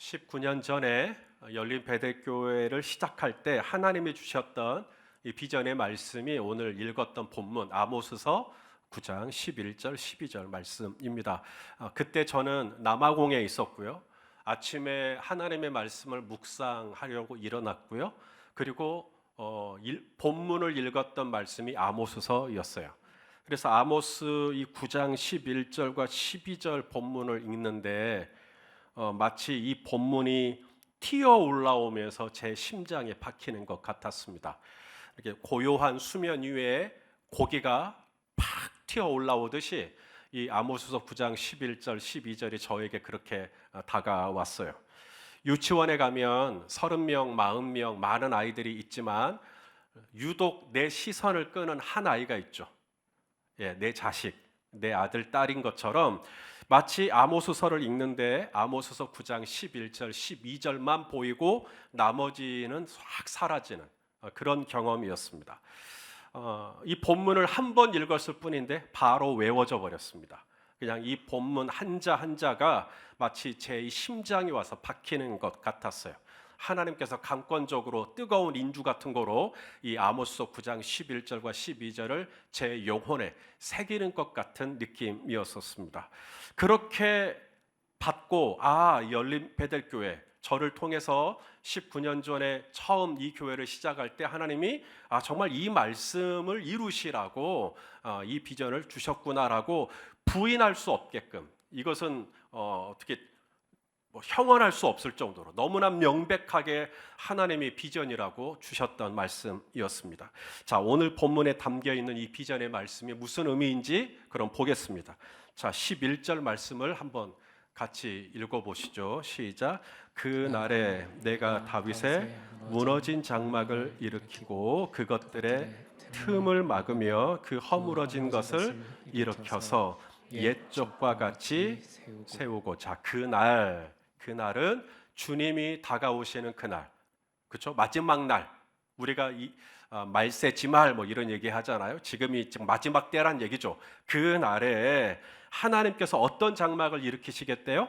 19년 전에 열린 베델교회를 시작할 때 하나님이 주셨던 이 비전의 말씀이 오늘 읽었던 본문 아모스서 9장 11절 12절 말씀입니다. 그때 저는 남아공에 있었고요. 아침에 하나님의 말씀을 묵상하려고 일어났고요. 그리고 본문을 읽었던 말씀이 아모스서였어요. 그래서 아모스 이 9장 11절과 12절 본문을 읽는데 마치 이 본문이 튀어 올라오면서 제 심장에 박히는 것 같았습니다. 이렇게 고요한 수면 위에 고기가 팍 튀어 올라오듯이 이 아모스서 9장 11절 12절이 저에게 그렇게 다가왔어요. 유치원에 가면 30명, 40명 많은 아이들이 있지만 유독 내 시선을 끄는 한 아이가 있죠. 내 자식, 내 아들, 딸인 것처럼 마치 아모스서를 읽는데 아모스서 9장 11절, 12절만 보이고 나머지는 확 사라지는 그런 경험이었습니다. 이 본문을 한 번 읽었을 뿐인데 바로 외워져 버렸습니다. 그냥 이 본문 한자 한자가 마치 제 심장에 와서 박히는 것 같았어요. 하나님께서 강권적으로 뜨거운 인주 같은 거로 이 아모스서 9장 11절과 12절을 제 영혼에 새기는 것 같은 느낌이었었습니다. 그렇게 받고 열린 베델교회 저를 통해서 19년 전에 처음 이 교회를 시작할 때 하나님이 정말 이 말씀을 이루시라고 이 비전을 주셨구나라고 부인할 수 없게끔 이것은 어떻게 형언할 수 없을 정도로 너무나 명백하게 하나님의 비전이라고 주셨던 말씀이었습니다. 자, 오늘 본문에 담겨 있는 이 비전의 말씀이 무슨 의미인지 그럼 보겠습니다. 자, 11절 말씀을 한번 같이 읽어보시죠. 시작. 그 날에 내가 다윗의 무너진 장막을 일으키고 그것들의 틈을 막으며 그 허물어진 것을 일으켜서 옛적과 같이 세우고. 자, 그날은 주님이 다가오시는 그날, 그렇죠? 마지막 날. 우리가 말세지말 이런 얘기 하잖아요. 지금이 지금 마지막 때란 얘기죠. 그 날에 하나님께서 어떤 장막을 일으키시겠대요?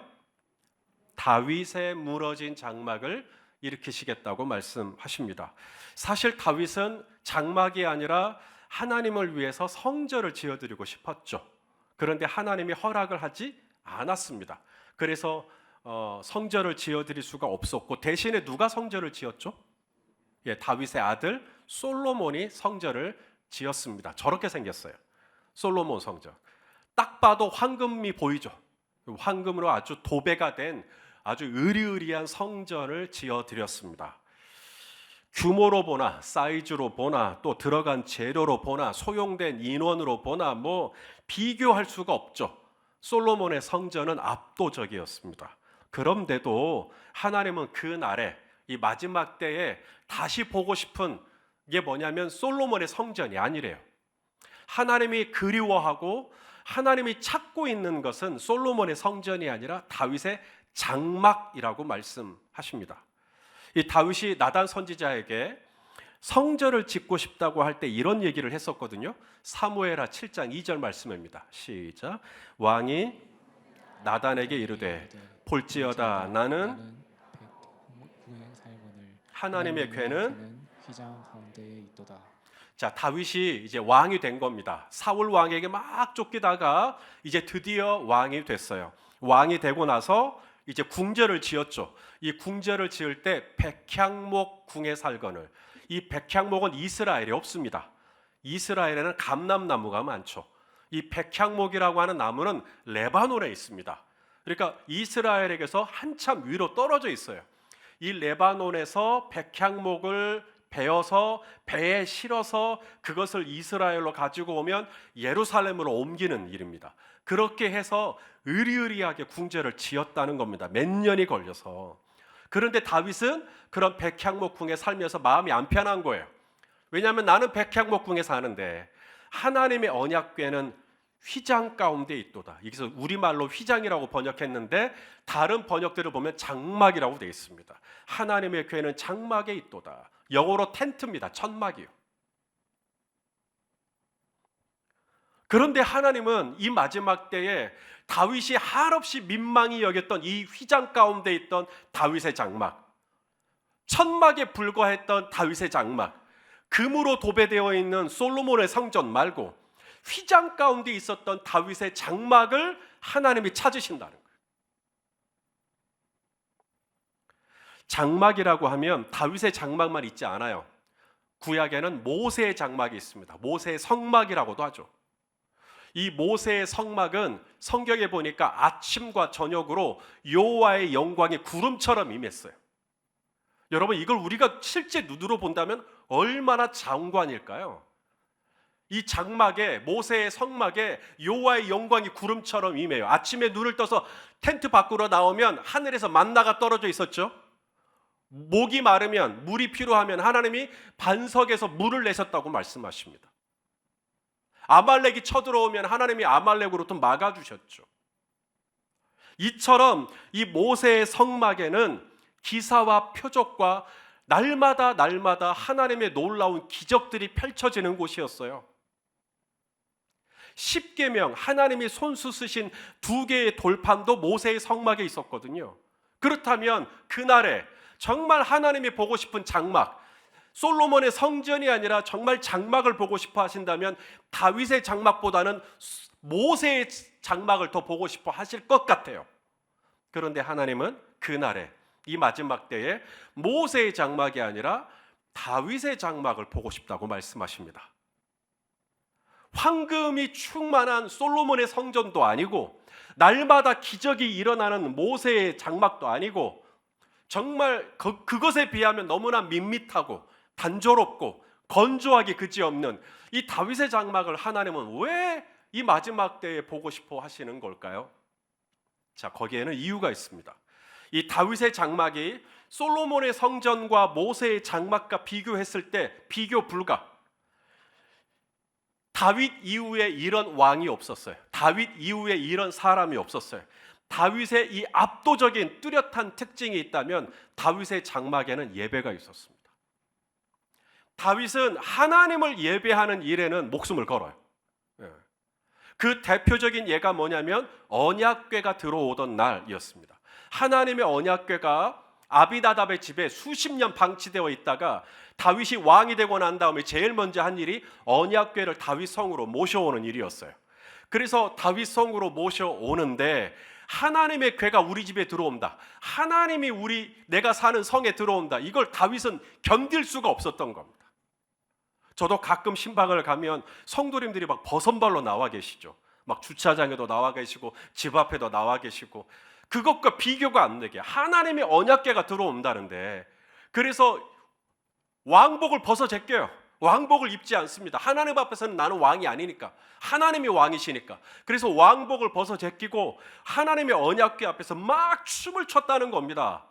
다윗의 무너진 장막을 일으키시겠다고 말씀하십니다. 사실 다윗은 장막이 아니라 하나님을 위해서 성전을 지어드리고 싶었죠. 그런데 하나님이 허락을 하지 않았습니다. 그래서 성전을 지어드릴 수가 없었고 대신에 누가 성전을 지었죠? 다윗의 아들 솔로몬이 성전을 지었습니다. 저렇게 생겼어요. 솔로몬 성전. 딱 봐도 황금이 보이죠. 황금으로 아주 도배가 된 아주 으리으리한 성전을 지어드렸습니다. 규모로 보나 사이즈로 보나 또 들어간 재료로 보나 소용된 인원으로 보나 비교할 수가 없죠. 솔로몬의 성전은 압도적이었습니다. 그런데도 하나님은 그 날에 이 마지막 때에 다시 보고 싶은 게 뭐냐면 솔로몬의 성전이 아니래요. 하나님이 그리워하고 하나님이 찾고 있는 것은 솔로몬의 성전이 아니라 다윗의 장막이라고 말씀하십니다. 이 다윗이 나단 선지자에게 성전을 짓고 싶다고 할 때 이런 얘기를 했었거든요. 사무엘하 7장 2절 말씀입니다. 시작. 왕이 나단에게 이르되 볼지어다 나는 하나님의 궤는 휘장 가운데에 있도다. 자, 다윗이 이제 왕이 된 겁니다. 사울 왕에게 막 쫓기다가 이제 드디어 왕이 됐어요. 왕이 되고 나서 이제 궁전을 지었죠. 이 궁전을 지을 때 백향목 궁에 살건을, 이 백향목은 이스라엘에 없습니다. 이스라엘에는 감람나무가 많죠. 이 백향목이라고 하는 나무는 레바논에 있습니다. 그러니까 이스라엘에게서 한참 위로 떨어져 있어요. 이 레바논에서 백향목을 베어서 배에 실어서 그것을 이스라엘로 가지고 오면 예루살렘으로 옮기는 일입니다. 그렇게 해서 으리으리하게 궁전을 지었다는 겁니다. 몇 년이 걸려서. 그런데 다윗은 그런 백향목 궁에 살면서 마음이 안 편한 거예요. 왜냐하면 나는 백향목 궁에 사는데 하나님의 언약궤는 휘장 가운데 있도다. 여기서 우리말로 휘장이라고 번역했는데 다른 번역들을 보면 장막이라고 되어 있습니다. 하나님의 궤는 장막에 있도다. 영어로 텐트입니다. 천막이요. 그런데 하나님은 이 마지막 때에 다윗이 한없이 민망히 여겼던 이 휘장 가운데 있던 다윗의 장막, 천막에 불과했던 다윗의 장막, 금으로 도배되어 있는 솔로몬의 성전 말고 휘장 가운데 있었던 다윗의 장막을 하나님이 찾으신다는 거예요. 장막이라고 하면 다윗의 장막만 있지 않아요. 구약에는 모세의 장막이 있습니다. 모세의 성막이라고도 하죠. 이 모세의 성막은 성경에 보니까 아침과 저녁으로 여호와의 영광이 구름처럼 임했어요. 여러분, 이걸 우리가 실제 눈으로 본다면 얼마나 장관일까요? 이 장막에, 모세의 성막에 여호와의 영광이 구름처럼 임해요. 아침에 눈을 떠서 텐트 밖으로 나오면 하늘에서 만나가 떨어져 있었죠. 목이 마르면, 물이 필요하면 하나님이 반석에서 물을 내셨다고 말씀하십니다. 아말렉이 쳐들어오면 하나님이 아말렉으로부터 막아주셨죠. 이처럼 이 모세의 성막에는 기사와 표적과 날마다 하나님의 놀라운 기적들이 펼쳐지는 곳이었어요. 십계명, 하나님이 손수 쓰신 2개의 돌판도 모세의 성막에 있었거든요. 그렇다면 그날에 정말 하나님이 보고 싶은 장막, 솔로몬의 성전이 아니라 정말 장막을 보고 싶어 하신다면 다윗의 장막보다는 모세의 장막을 더 보고 싶어 하실 것 같아요. 그런데 하나님은 그날에, 이 마지막 때에 모세의 장막이 아니라 다윗의 장막을 보고 싶다고 말씀하십니다. 황금이 충만한 솔로몬의 성전도 아니고 날마다 기적이 일어나는 모세의 장막도 아니고 정말 그것에 비하면 너무나 밋밋하고 단조롭고 건조하기 그지없는 이 다윗의 장막을 하나님은 왜 이 마지막 때에 보고 싶어 하시는 걸까요? 자, 거기에는 이유가 있습니다. 이 다윗의 장막이 솔로몬의 성전과 모세의 장막과 비교했을 때 비교 불가. 다윗 이후에 이런 왕이 없었어요. 다윗 이후에 이런 사람이 없었어요. 다윗의 이 압도적인 뚜렷한 특징이 있다면 다윗의 장막에는 예배가 있었습니다. 다윗은 하나님을 예배하는 일에는 목숨을 걸어요. 그 대표적인 예가 뭐냐면 언약궤가 들어오던 날이었습니다. 하나님의 언약궤가 아비나답의 집에 수십 년 방치되어 있다가 다윗이 왕이 되고 난 다음에 제일 먼저 한 일이 언약궤를 다윗 성으로 모셔오는 일이었어요. 그래서 다윗 성으로 모셔오는데 하나님의 궤가 우리 집에 들어온다, 하나님이 내가 사는 성에 들어온다, 이걸 다윗은 견딜 수가 없었던 겁니다. 저도 가끔 신방을 가면 성도님들이 막 버선발로 나와 계시죠. 막 주차장에도 나와 계시고 집 앞에도 나와 계시고, 그것과 비교가 안 되게 하나님의 언약궤가 들어온다는데, 그래서 왕복을 벗어 제껴요. 왕복을 입지 않습니다. 하나님 앞에서는 나는 왕이 아니니까, 하나님이 왕이시니까. 그래서 왕복을 벗어 제끼고 하나님의 언약궤 앞에서 막 춤을 췄다는 겁니다.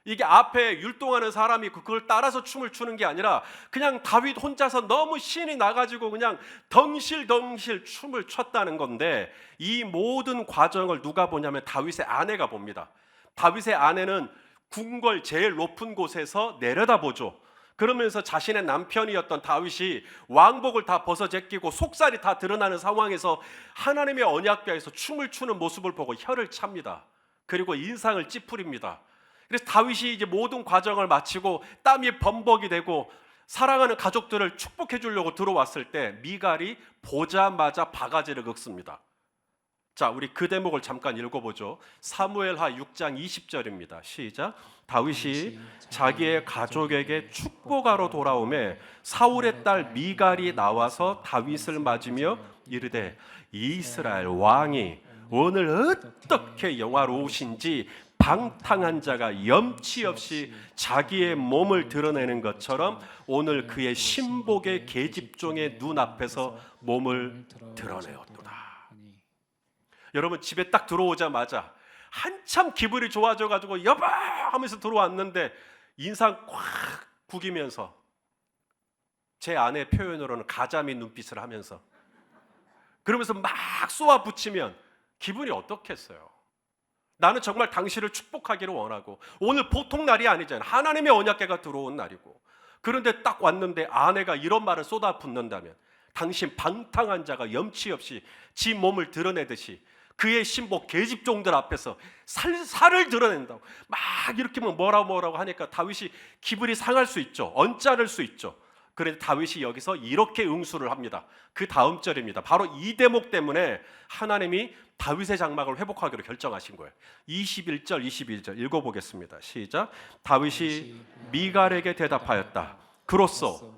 이게 앞에 율동하는 사람이 그걸 따라서 춤을 추는 게 아니라 그냥 다윗 혼자서 너무 신이 나가지고 그냥 덩실덩실 춤을 췄다는 건데, 이 모든 과정을 누가 보냐면 다윗의 아내가 봅니다. 다윗의 아내는 궁궐 제일 높은 곳에서 내려다보죠. 그러면서 자신의 남편이었던 다윗이 왕복을 다 벗어 제끼고 속살이 다 드러나는 상황에서 하나님의 언약궤에서 춤을 추는 모습을 보고 혀를 찹니다. 그리고 인상을 찌푸립니다. 그래서 다윗이 이제 모든 과정을 마치고 땀이 범벅이 되고 사랑하는 가족들을 축복해 주려고 들어왔을 때 미갈이 보자마자 바가지를 긁습니다. 자, 우리 그 대목을 잠깐 읽어보죠. 사무엘하 6장 20절입니다. 시작. 다윗이 자기의 가족에게 축복하러 돌아오매 사울의 딸 미갈이 나와서 다윗을 맞으며 이르되 이스라엘 왕이 오늘 어떻게 영화로우신지 방탕한 자가 염치 없이 자기의 몸을 드러내는 것처럼 오늘 그의 신복의 계집종의 눈앞에서 몸을 드러내었도다. 여러분, 집에 딱 들어오자마자 한참 기분이 좋아져가지고 여보 하면서 들어왔는데 인상 꽉 구기면서, 제 아내 표현으로는 가자미 눈빛을 하면서 그러면서 막 쏘아붙이면 기분이 어떻겠어요? 나는 정말 당신을 축복하기를 원하고, 오늘 보통 날이 아니잖아요. 하나님의 언약궤가 들어온 날이고, 그런데 딱 왔는데 아내가 이런 말을 쏟아붓는다면 당신 방탕한 자가 염치 없이 지 몸을 드러내듯이 그의 신복 계집종들 앞에서 살을 드러낸다고 막 이렇게 뭐라고 하니까 다윗이 기분이 상할 수 있죠. 언짢을 수 있죠. 그런데 다윗이 여기서 이렇게 응수를 합니다. 그 다음 절입니다. 바로 이 대목 때문에 하나님이 다윗의 장막을 회복하기로 결정하신 거예요. 21절 22절 읽어보겠습니다. 시작. 다윗이 미갈에게 대답하였다. 그로써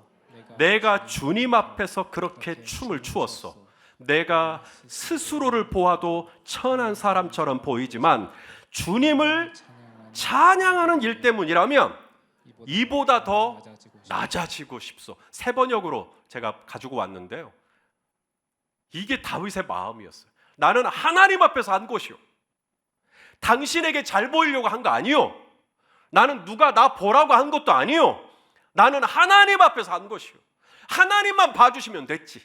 내가 주님 앞에서 그렇게 춤을 추었소. 내가 스스로를 보아도 천한 사람처럼 보이지만 주님을 찬양하는 일 때문이라면 이보다 더 낮아지고 싶소. 세 번역으로 제가 가지고 왔는데요. 이게 다윗의 마음이었어요. 나는 하나님 앞에서 한 것이요. 당신에게 잘 보이려고 한 거 아니요. 나는 누가 나 보라고 한 것도 아니요. 나는 하나님 앞에서 한 것이요. 하나님만 봐주시면 됐지.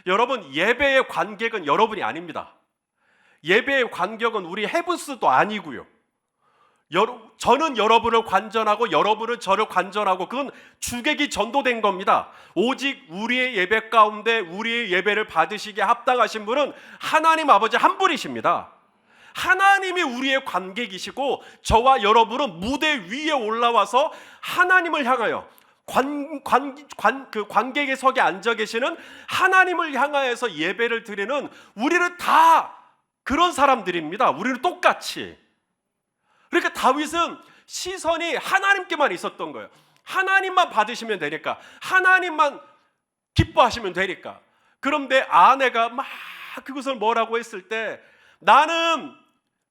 여러분, 예배의 관객은 여러분이 아닙니다. 예배의 관객은 우리 헤브스도 아니고요. 저는 여러분을 관전하고 여러분은 저를 관전하고 그건 주객이 전도된 겁니다. 오직 우리의 예배 가운데 우리의 예배를 받으시기에 합당하신 분은 하나님 아버지 한 분이십니다. 하나님이 우리의 관객이시고 저와 여러분은 무대 위에 올라와서 하나님을 향하여 그 관객의 석에 앉아 계시는 하나님을 향하여서 예배를 드리는 우리는 다 그런 사람들입니다. 우리는 똑같이. 그러니까 다윗은 시선이 하나님께만 있었던 거예요. 하나님만 받으시면 되니까, 하나님만 기뻐하시면 되니까. 그런데 아내가 막 그것을 뭐라고 했을 때 나는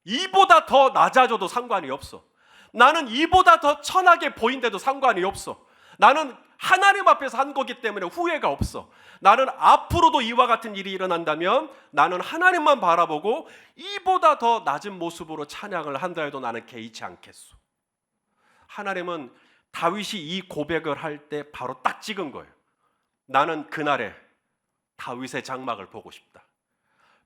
이보다 더 낮아져도 상관이 없어. 나는 이보다 더 천하게 보인데도 상관이 없어. 나는 하나님 앞에서 한 거기 때문에 후회가 없어. 나는 앞으로도 이와 같은 일이 일어난다면 나는 하나님만 바라보고 이보다 더 낮은 모습으로 찬양을 한다 해도 나는 개의치 않겠소. 하나님은 다윗이 이 고백을 할 때 바로 딱 찍은 거예요. 나는 그날에 다윗의 장막을 보고 싶다.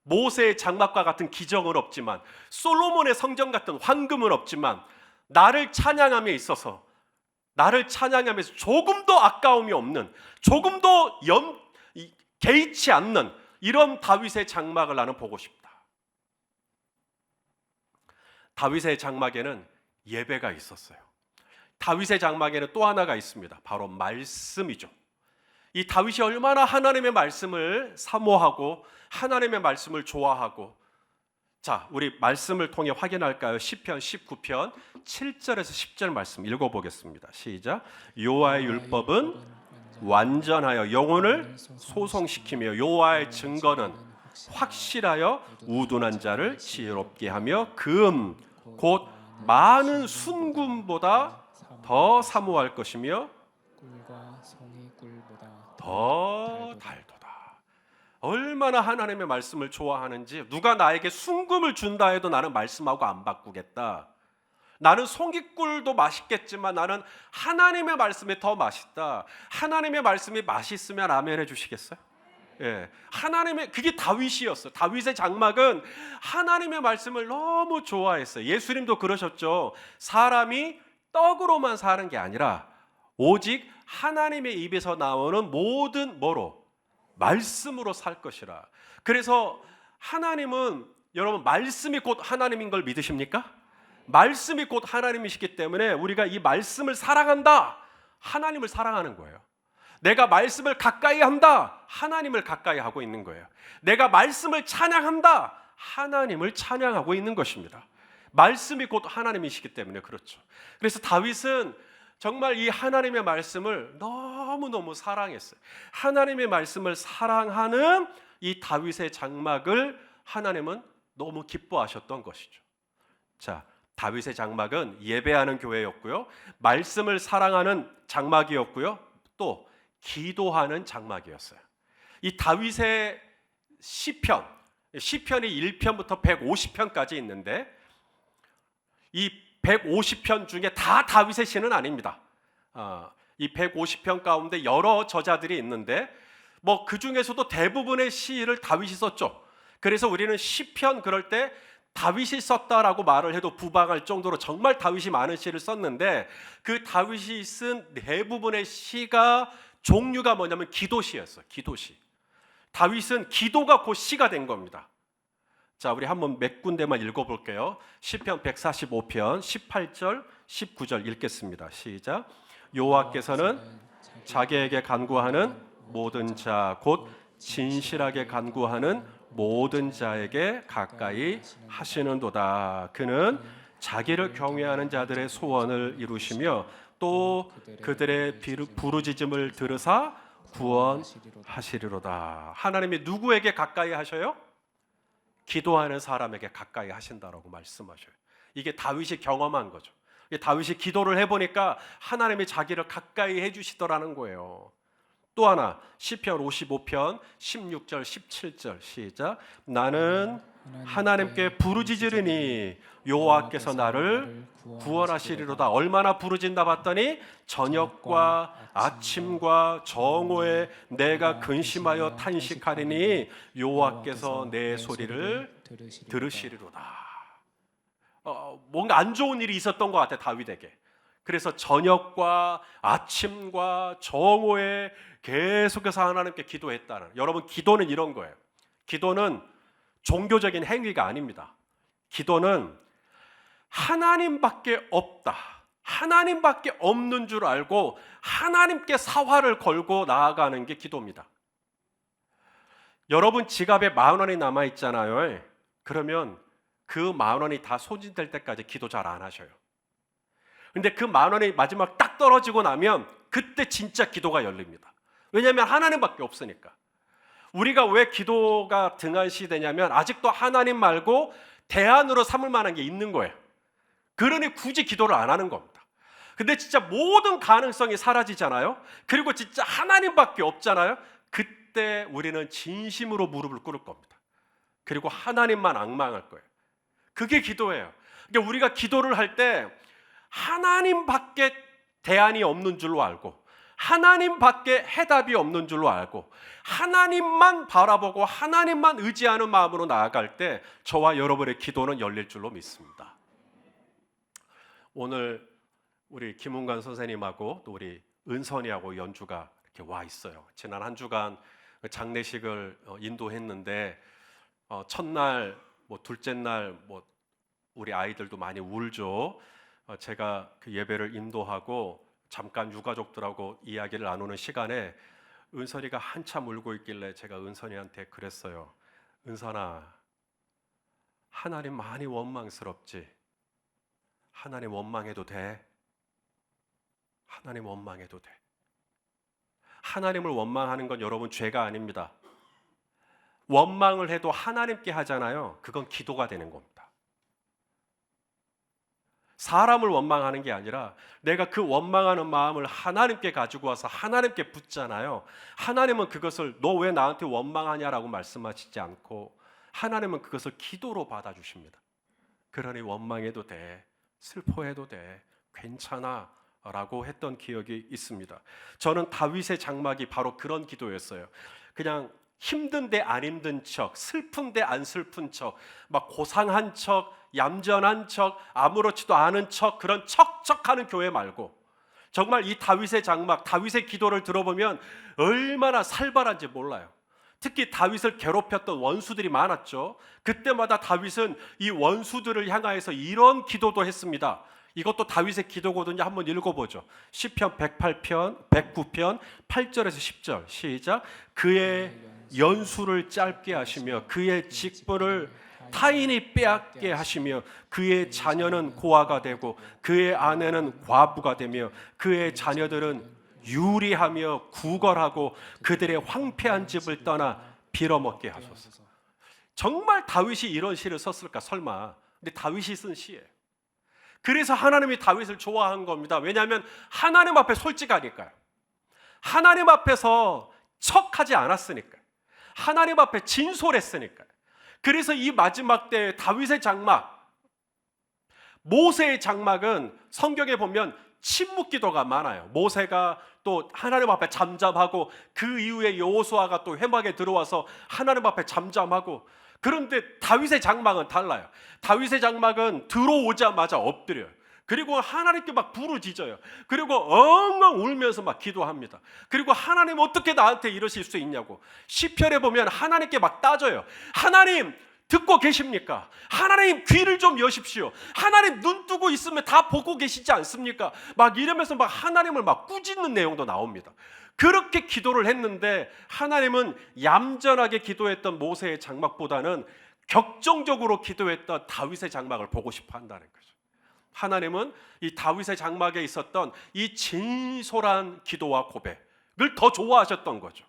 모세의 장막과 같은 기적은 없지만, 솔로몬의 성전 같은 황금은 없지만, 나를 찬양함에 있어서, 나를 찬양하면서 조금도 아까움이 없는, 조금도 개의치 않는 이런 다윗의 장막을 나는 보고 싶다. 다윗의 장막에는 예배가 있었어요. 다윗의 장막에는 또 하나가 있습니다. 바로 말씀이죠. 이 다윗이 얼마나 하나님의 말씀을 사모하고 하나님의 말씀을 좋아하고, 자, 우리 말씀을 통해 확인할까요? 시편 19편 7절에서 10절 말씀 읽어보겠습니다. 시작. 여호와의 율법은 완전하여 영혼을 소송시키며 여호와의 증거는 확실하여 우둔한 자를 지혜롭게 하며 금 곧 많은 순금보다 더 사모할 것이며 꿀과 송이 꿀보다 더 달도다. 얼마나 하나님의 말씀을 좋아하는지, 누가 나에게 순금을 준다 해도 나는 말씀하고 안 바꾸겠다. 나는 송이꿀도 맛있겠지만 나는 하나님의 말씀이 더 맛있다. 하나님의 말씀이 맛있으면 아멘 해주시겠어요? 예, 하나님의, 그게 다윗이었어요. 다윗의 장막은 하나님의 말씀을 너무 좋아했어요. 예수님도 그러셨죠. 사람이 떡으로만 사는 게 아니라 오직 하나님의 입에서 나오는 모든 뭐로? 말씀으로 살 것이라. 그래서 하나님은, 여러분, 말씀이 곧 하나님인 걸 믿으십니까? 말씀이 곧 하나님이시기 때문에 우리가 이 말씀을 사랑한다, 하나님을 사랑하는 거예요. 내가 말씀을 가까이 한다, 하나님을 가까이 하고 있는 거예요. 내가 말씀을 찬양한다, 하나님을 찬양하고 있는 것입니다. 말씀이 곧 하나님이시기 때문에 그렇죠. 그래서 다윗은 정말 이 하나님의 말씀을 너무너무 사랑했어요. 하나님의 말씀을 사랑하는 이 다윗의 장막을 하나님은 너무 기뻐하셨던 것이죠. 자, 다윗의 장막은 예배하는 교회였고요, 말씀을 사랑하는 장막이었고요, 또 기도하는 장막이었어요. 이 다윗의 시편이 1편부터 150편까지 있는데 이 150편 중에 다 다윗의 시는 아닙니다. 이 150편 가운데 여러 저자들이 있는데 뭐 그 중에서도 대부분의 시를 다윗이 썼죠. 그래서 우리는 시편 그럴 때 다윗이 썼다라고 말을 해도 부방할 정도로 정말 다윗이 많은 시를 썼는데 그 다윗이 쓴 대부분의 시가 종류가 뭐냐면 기도시였어요. 기도시. 다윗은 기도가 곧 시가 된 겁니다. 자, 우리 한번 몇 군데만 읽어볼게요. 시편 145편 18절 19절 읽겠습니다. 시작. 여호와께서는 자기에게 간구하는 모든 자 곧 진실하게 간구하는 모든 자에게 가까이 하시는도다. 그는 자기를 경외하는 자들의 소원을 이루시며 또 그들의 부르짖음을 들으사 구원하시리로다. 하나님이 누구에게 가까이 하셔요? 기도하는 사람에게 가까이 하신다라고 말씀하셔요. 이게 다윗이 경험한 거죠. 다윗이 기도를 해보니까 하나님이 자기를 가까이 해주시더라는 거예요. 또 하나 시편 55편 16절 17절 시작. 나는 하나님께 부르짖으리니 여호와께서 나를 구원하시리로다. 얼마나 부르짖나 봤더니 저녁과 아침과 정오에 내가 근심하여 탄식하리니 여호와께서 내 소리를 들으시리로다. 뭔가 안 좋은 일이 있었던 것 같아, 다윗에게. 그래서 저녁과 아침과 정오에 계속해서 하나님께 기도했다는. 여러분, 기도는 이런 거예요. 기도는 종교적인 행위가 아닙니다. 기도는 하나님밖에 없다, 하나님밖에 없는 줄 알고 하나님께 사활을 걸고 나아가는 게 기도입니다. 여러분 지갑에 10,000원이 남아있잖아요. 그러면 그 10,000원이 다 소진될 때까지 기도 잘 안 하셔요. 근데 그 10,000원이 마지막 딱 떨어지고 나면 그때 진짜 기도가 열립니다. 왜냐하면 하나님밖에 없으니까. 우리가 왜 기도가 등한시되냐면 아직도 하나님 말고 대안으로 삼을 만한 게 있는 거예요. 그러니 굳이 기도를 안 하는 겁니다. 근데 진짜 모든 가능성이 사라지잖아요. 그리고 진짜 하나님밖에 없잖아요. 그때 우리는 진심으로 무릎을 꿇을 겁니다. 그리고 하나님만 앙망할 거예요. 그게 기도예요. 그러니까 우리가 기도를 할 때 하나님밖에 대안이 없는 줄로 알고 하나님밖에 해답이 없는 줄로 알고 하나님만 바라보고 하나님만 의지하는 마음으로 나아갈 때 저와 여러분의 기도는 열릴 줄로 믿습니다. 오늘 우리 김은관 선생님하고 또 우리 은선이하고 연주가 이렇게 와 있어요. 지난 한 주간 장례식을 인도했는데 첫날, 둘째 날 우리 아이들도 많이 울죠. 제가 그 예배를 인도하고 잠깐 유가족들하고 이야기를 나누는 시간에 은선이가 한참 울고 있길래 제가 은선이한테 그랬어요. 은선아, 하나님 많이 원망스럽지? 하나님 원망해도 돼? 하나님 원망해도 돼. 하나님을 원망하는 건 여러분 죄가 아닙니다. 원망을 해도 하나님께 하잖아요. 그건 기도가 되는 겁니다. 사람을 원망하는 게 아니라 내가 그 원망하는 마음을 하나님께 가지고 와서 하나님께 붙잖아요. 하나님은 그것을 너 왜 나한테 원망하냐라고 말씀하시지 않고 하나님은 그것을 기도로 받아주십니다. 그러니 원망해도 돼, 슬퍼해도 돼, 괜찮아 라고 했던 기억이 있습니다. 저는 다윗의 장막이 바로 그런 기도였어요. 그냥 힘든데 안 힘든 척, 슬픈데 안 슬픈 척, 막 고상한 척, 얌전한 척, 아무렇지도 않은 척, 그런 척척하는 교회 말고 정말 이 다윗의 장막, 다윗의 기도를 들어보면 얼마나 살벌한지 몰라요. 특히 다윗을 괴롭혔던 원수들이 많았죠. 그때마다 다윗은 이 원수들을 향하여서 이런 기도도 했습니다. 이것도 다윗의 기도거든요. 한번 읽어보죠. 시편 108편, 109편 8절에서 10절 시작. 그의 연수를 짧게 하시며 그의 직분을 타인이 빼앗게 하시며 그의 자녀는 고아가 되고 그의 아내는 과부가 되며 그의 자녀들은 유리하며 구걸하고 그들의 황폐한 집을 떠나 빌어먹게 하소서. 정말 다윗이 이런 시를 썼을까 설마. 근데 다윗이 쓴 시예요. 그래서 하나님이 다윗을 좋아한 겁니다. 왜냐하면 하나님 앞에 솔직하니까요. 하나님 앞에서 척하지 않았으니까요. 하나님 앞에 진솔했으니까요. 그래서 이 마지막 때 다윗의 장막, 모세의 장막은 성경에 보면 침묵 기도가 많아요. 모세가 또 하나님 앞에 잠잠하고 그 이후에 여호수아가 또 회막에 들어와서 하나님 앞에 잠잠하고. 그런데 다윗의 장막은 달라요. 다윗의 장막은 들어오자마자 엎드려요. 그리고 하나님께 막 부르짖어요. 그리고 엉엉 울면서 막 기도합니다. 그리고 하나님 어떻게 나한테 이러실 수 있냐고. 시편에 보면 하나님께 막 따져요. 하나님 듣고 계십니까? 하나님 귀를 좀 여십시오. 하나님 눈 뜨고 있으면 다 보고 계시지 않습니까? 막 이러면서 막 하나님을 막 꾸짖는 내용도 나옵니다. 그렇게 기도를 했는데 하나님은 얌전하게 기도했던 모세의 장막보다는 격정적으로 기도했던 다윗의 장막을 보고 싶어 한다는 거죠. 하나님은 이 다윗의 장막에 있었던 이 진솔한 기도와 고백을 더 좋아하셨던 거죠.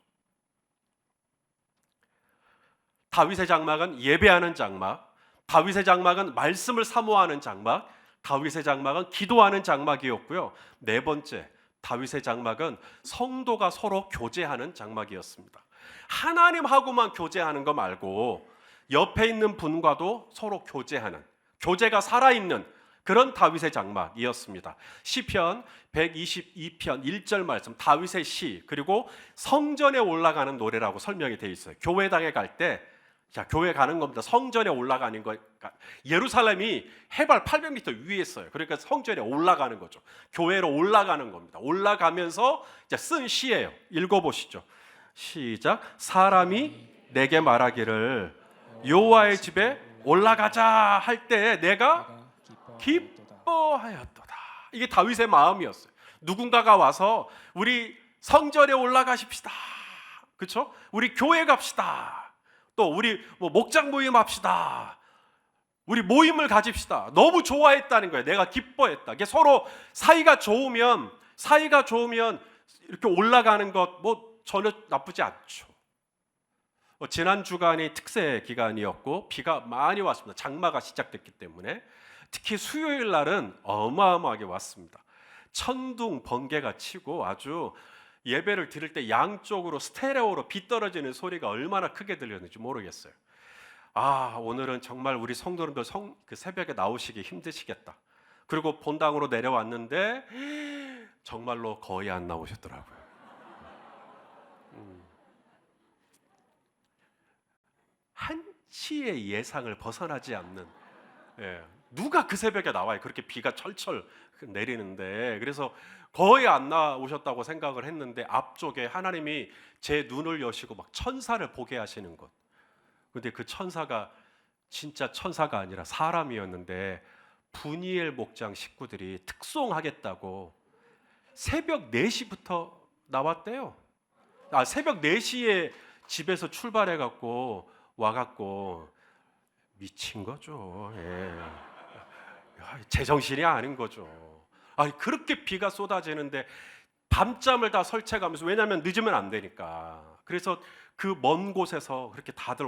다윗의 장막은 예배하는 장막, 다윗의 장막은 말씀을 사모하는 장막, 다윗의 장막은 기도하는 장막이었고요. 네 번째, 다윗의 장막은 성도가 서로 교제하는 장막이었습니다. 하나님하고만 교제하는 거 말고 옆에 있는 분과도 서로 교제하는, 교제가 살아있는 그런 다윗의 장막이었습니다. 시편 122편 1절 말씀, 다윗의 시, 그리고 성전에 올라가는 노래라고 설명이 되어 있어요. 교회당에 갈 때, 자, 교회 가는 겁니다. 성전에 올라가는 거, 예루살렘이 해발 800m 위에 있어요. 그러니까 성전에 올라가는 거죠. 교회로 올라가는 겁니다. 올라가면서 쓴 시예요. 읽어보시죠. 시작. 사람이 내게 말하기를 여호와의 집에 올라가자 할 때 내가 기뻐하였도다. 이게 다윗의 마음이었어요. 누군가가 와서 우리 성전에 올라가십시다. 그렇죠? 우리 교회 갑시다. 또 우리 목장 모임 합시다. 우리 모임을 가집시다. 너무 좋아했다는 거예요. 내가 기뻐했다. 이게 서로 사이가 좋으면 이렇게 올라가는 것 전혀 나쁘지 않죠. 지난 주간이 특세 기간이었고 비가 많이 왔습니다. 장마가 시작됐기 때문에 특히 수요일 날은 어마어마하게 왔습니다. 천둥 번개가 치고 아주 예배를 드릴 때 양쪽으로 스테레오로 비 떨어지는 소리가 얼마나 크게 들렸는지 모르겠어요. 오늘은 정말 우리 성도님들 그 새벽에 나오시기 힘드시겠다. 그리고 본당으로 내려왔는데 정말로 거의 안 나오셨더라고요. 한치의 예상을 벗어나지 않는, 누가 그 새벽에 나와요? 그렇게 비가 철철 내리는데. 그래서 거의 안 나오셨다고 생각을 했는데 앞쪽에 하나님이 제 눈을 여시고 막 천사를 보게 하시는 것. 근데 그 천사가 진짜 천사가 아니라 사람이었는데 분이엘 목장 식구들이 특송하겠다고 새벽 4시부터 나왔대요. 새벽 4시에 집에서 출발해갖고 와갖고 미친 거죠. 제정신이 아닌 거죠. 그렇게 비가 쏟아지는데 밤잠을 다 설쳐가면서, 왜냐하면 늦으면 안 되니까. 그래서 그 먼 곳에서 그렇게 다들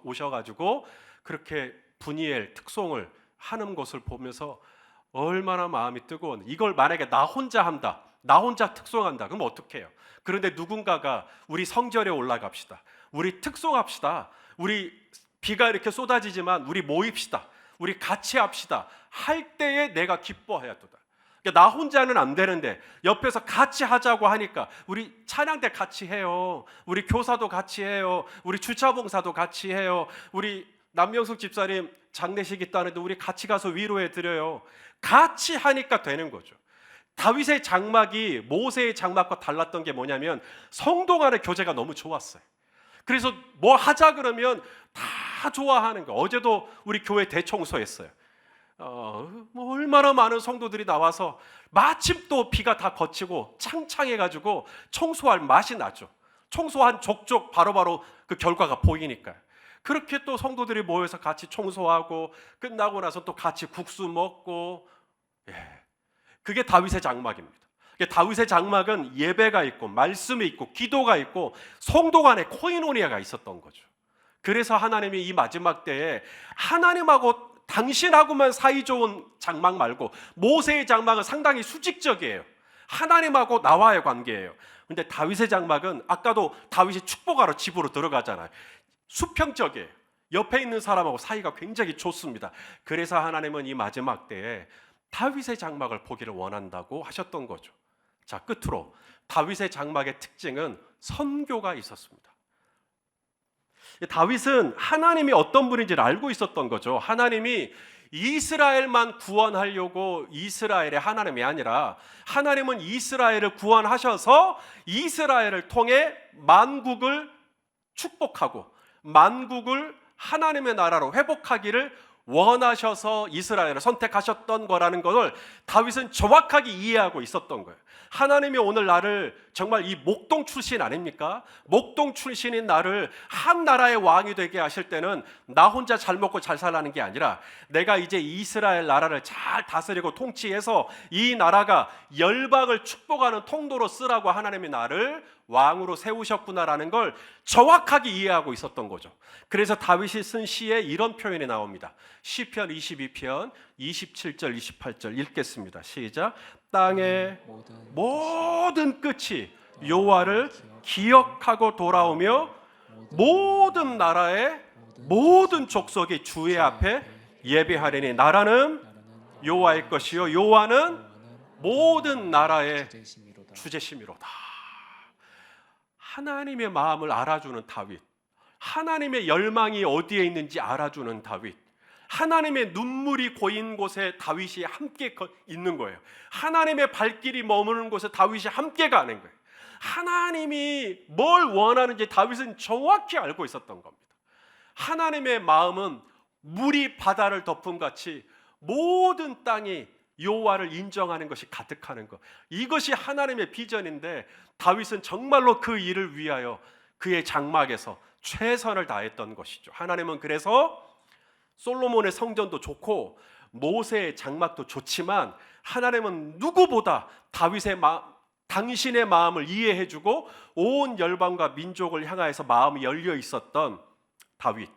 오셔가지고 그렇게 분이엘 특송을 하는 것을 보면서 얼마나 마음이 뜨거운. 이걸 만약에 나 혼자 한다, 나 혼자 특송한다, 그럼 어떡해요? 그런데 누군가가 우리 성전에 올라갑시다, 우리 특송합시다, 우리 비가 이렇게 쏟아지지만 우리 모입시다, 우리 같이 합시다 할 때에 내가 기뻐해야도다. 나 혼자는 안 되는데 옆에서 같이 하자고 하니까 우리 찬양대 같이 해요, 우리 교사도 같이 해요, 우리 주차봉사도 같이 해요, 우리 남명숙 집사님 장례식 있다는데 우리 같이 가서 위로해 드려요. 같이 하니까 되는 거죠. 다윗의 장막이 모세의 장막과 달랐던 게 뭐냐면 성도 간의 교제가 너무 좋았어요. 그래서 뭐 하자 그러면 다 좋아하는 거. 어제도 우리 교회 대청소했어요. 얼마나 많은 성도들이 나와서 마침 또 비가 다 거치고 창창해가지고 청소할 맛이 나죠. 청소한 족족 바로바로 그 결과가 보이니까요. 그렇게 또 성도들이 모여서 같이 청소하고 끝나고 나서 또 같이 국수 먹고, 그게 다윗의 장막입니다. 다윗의 장막은 예배가 있고 말씀이 있고 기도가 있고 성도 간의 코이노니아가 있었던 거죠. 그래서 하나님이 이 마지막 때에 하나님하고 당신하고만 사이좋은 장막 말고, 모세의 장막은 상당히 수직적이에요. 하나님하고 나와의 관계예요. 근데 다윗의 장막은 아까도 다윗이 축복하러 집으로 들어가잖아요. 수평적이에요. 옆에 있는 사람하고 사이가 굉장히 좋습니다. 그래서 하나님은 이 마지막 때에 다윗의 장막을 보기를 원한다고 하셨던 거죠. 자, 끝으로 다윗의 장막의 특징은 선교가 있었습니다. 다윗은 하나님이 어떤 분인지를 알고 있었던 거죠. 하나님이 이스라엘만 구원하려고 이스라엘의 하나님이 아니라 하나님은 이스라엘을 구원하셔서 이스라엘을 통해 만국을 축복하고 만국을 하나님의 나라로 회복하기를 원하셔서 이스라엘을 선택하셨던 거라는 것을 다윗은 정확하게 이해하고 있었던 거예요. 하나님이 오늘 나를 정말 이 목동 출신 아닙니까? 목동 출신인 나를 한 나라의 왕이 되게 하실 때는 나 혼자 잘 먹고 잘 살라는 게 아니라 내가 이제 이스라엘 나라를 잘 다스리고 통치해서 이 나라가 열방을 축복하는 통로로 쓰라고 하나님이 나를 왕으로 세우셨구나라는 걸 정확하게 이해하고 있었던 거죠. 그래서 다윗이 쓴 시에 이런 표현이 나옵니다. 시편 22편 27절 28절 읽겠습니다. 시작. 땅의 모든 끝이 여호와를 기억하고 돌아오며 모든 나라의 모든 족속이 주의 앞에 예배하리니 나라는 여호와의 것이요 여호와는 모든 나라의 주제심이로다. 하나님의 마음을 알아주는 다윗, 하나님의 열망이 어디에 있는지 알아주는 다윗, 하나님의 눈물이 고인 곳에 다윗이 함께 있는 거예요. 하나님의 발길이 머무는 곳에 다윗이 함께 가는 거예요. 하나님이 뭘 원하는지 다윗은 정확히 알고 있었던 겁니다. 하나님의 마음은 물이 바다를 덮은 같이 모든 땅이 여호와를 인정하는 것이 가득하는 것, 이것이 하나님의 비전인데 다윗은 정말로 그 일을 위하여 그의 장막에서 최선을 다했던 것이죠. 하나님은 그래서 솔로몬의 성전도 좋고 모세의 장막도 좋지만 하나님은 누구보다 다윗의 당신의 마음을 이해해주고 온 열방과 민족을 향하여서 마음이 열려 있었던 다윗의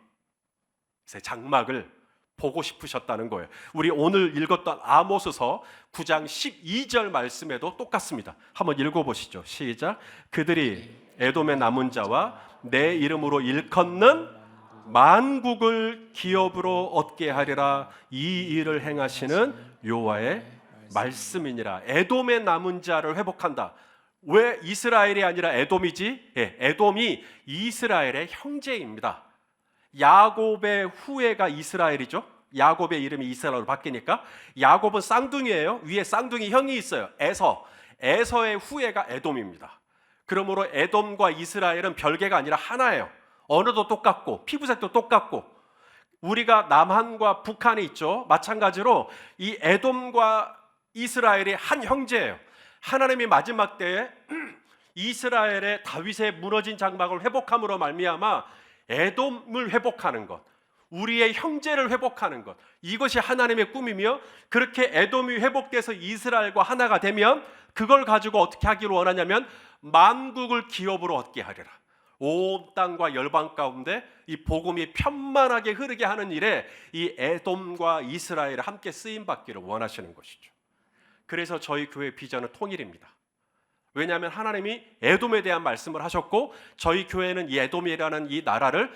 장막을 보고 싶으셨다는 거예요. 우리 오늘 읽었던 아모스서 9장 12절 말씀에도 똑같습니다. 한번 읽어보시죠. 시작. 그들이 에돔의 남은 자와 내 이름으로 일컫는 만국을 기업으로 얻게 하리라. 이 일을 행하시는 여호와의 말씀이니라. 에돔의 남은 자를 회복한다. 왜 이스라엘이 아니라 에돔이지? 에돔이 이스라엘의 형제입니다. 야곱의 후예가 이스라엘이죠. 야곱의 이름이 이스라엘로 바뀌니까 야곱은 쌍둥이에요. 위에 쌍둥이 형이 있어요. 에서의 후예가 에돔입니다. 그러므로 에돔과 이스라엘은 별개가 아니라 하나예요. 언어도 똑같고 피부색도 똑같고 우리가 남한과 북한이 있죠. 마찬가지로 이 에돔과 이스라엘이 한 형제예요. 하나님이 마지막 때에 이스라엘의 다윗의 무너진 장막을 회복함으로 말미암아 에돔을 회복하는 것, 우리의 형제를 회복하는 것, 이것이 하나님의 꿈이며 그렇게 에돔이 회복돼서 이스라엘과 하나가 되면 그걸 가지고 어떻게 하기를 원하냐면 만국을 기업으로 얻게 하리라. 온 땅과 열방 가운데 이 복음이 편만하게 흐르게 하는 일에 이 에돔과 이스라엘을 함께 쓰임받기를 원하시는 것이죠. 그래서 저희 교회 비전은 통일입니다. 왜냐하면 하나님이 에돔에 대한 말씀을 하셨고 저희 교회는 이 에돔이라는 이 나라를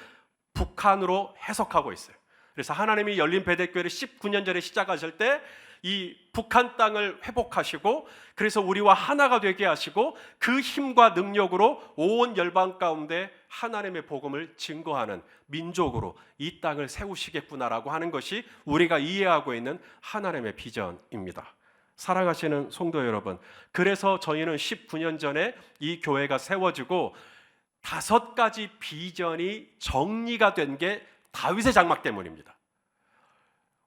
북한으로 해석하고 있어요. 그래서 하나님이 열린 베델교회를 19년 전에 시작하실 때 이 북한 땅을 회복하시고 그래서 우리와 하나가 되게 하시고 그 힘과 능력으로 온 열방 가운데 하나님의 복음을 증거하는 민족으로 이 땅을 세우시겠구나라고 하는 것이 우리가 이해하고 있는 하나님의 비전입니다. 사랑하시는 성도 여러분, 그래서 저희는 19년 전에 이 교회가 세워지고 5가지 비전이 정리가 된 게 다윗의 장막 때문입니다.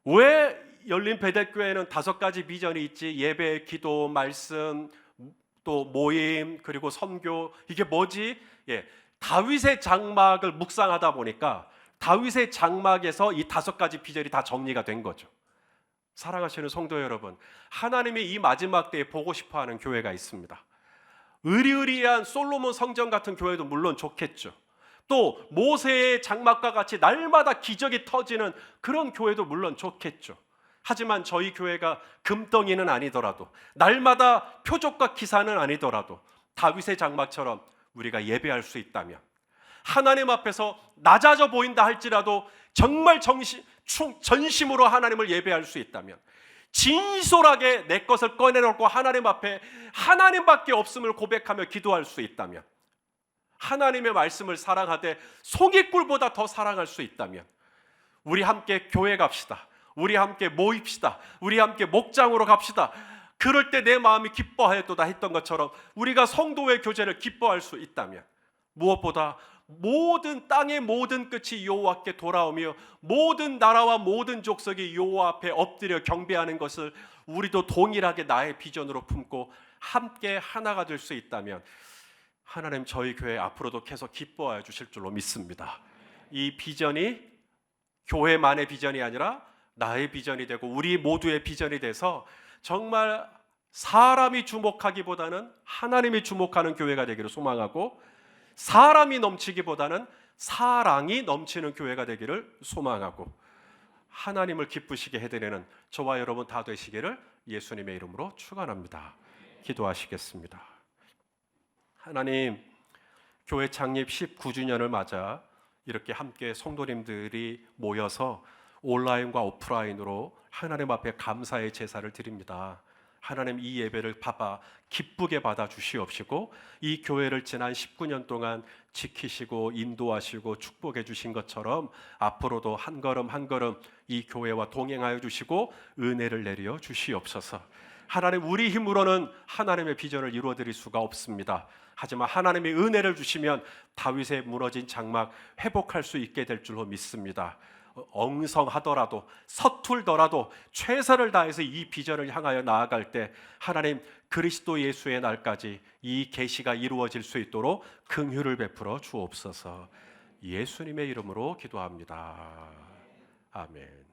왜 열린 베델교회는 5가지 비전이 있지? 예배, 기도, 말씀, 또 모임, 그리고 선교, 이게 뭐지? 다윗의 장막을 묵상하다 보니까 다윗의 장막에서 이 5가지 비전이 다 정리가 된 거죠. 사랑하시는 성도 여러분, 하나님이 이 마지막 때에 보고 싶어하는 교회가 있습니다. 의리의리한 솔로몬 성전 같은 교회도 물론 좋겠죠. 또 모세의 장막과 같이 날마다 기적이 터지는 그런 교회도 물론 좋겠죠. 하지만 저희 교회가 금덩이는 아니더라도 날마다 표적과 기사는 아니더라도 다윗의 장막처럼 우리가 예배할 수 있다면, 하나님 앞에서 낮아져 보인다 할지라도 정말 전심으로 하나님을 예배할 수 있다면, 진솔하게 내 것을 꺼내놓고 하나님 앞에 하나님밖에 없음을 고백하며 기도할 수 있다면, 하나님의 말씀을 사랑하되 송이꿀보다 더 사랑할 수 있다면 우리 함께 교회 갑시다. 우리 함께 모입시다. 우리 함께 목장으로 갑시다. 그럴 때 내 마음이 기뻐하였도다 했던 것처럼 우리가 성도의 교제를 기뻐할 수 있다면, 무엇보다 모든 땅의 모든 끝이 여호와께 돌아오며 모든 나라와 모든 족속이 여호와 앞에 엎드려 경배하는 것을 우리도 동일하게 나의 비전으로 품고 함께 하나가 될 수 있다면, 하나님 저희 교회 앞으로도 계속 기뻐하여 주실 줄로 믿습니다. 이 비전이 교회만의 비전이 아니라 나의 비전이 되고 우리 모두의 비전이 돼서 정말 사람이 주목하기보다는 하나님이 주목하는 교회가 되기를 소망하고, 사람이 넘치기보다는 사랑이 넘치는 교회가 되기를 소망하고, 하나님을 기쁘시게 해드리는 저와 여러분 다 되시기를 예수님의 이름으로 축원합니다. 기도하시겠습니다. 하나님, 교회 창립 19주년을 맞아 이렇게 함께 성도님들이 모여서 온라인과 오프라인으로 하나님 앞에 감사의 제사를 드립니다. 하나님, 이 예배를 기쁘게 받아 주시옵시고, 이 교회를 지난 19년 동안 지키시고 인도하시고 축복해 주신 것처럼 앞으로도 한 걸음 한 걸음 이 교회와 동행하여 주시고 은혜를 내려 주시옵소서. 하나님, 우리 힘으로는 하나님의 비전을 이루어 드릴 수가 없습니다. 하지만 하나님의 은혜를 주시면 다윗의 무너진 장막 회복할 수 있게 될 줄로 믿습니다. 엉성하더라도 서툴더라도 최선을 다해서 이 비전을 향하여 나아갈 때 하나님, 그리스도 예수의 날까지 이 계시가 이루어질 수 있도록 긍휼을 베풀어 주옵소서. 예수님의 이름으로 기도합니다. 아멘.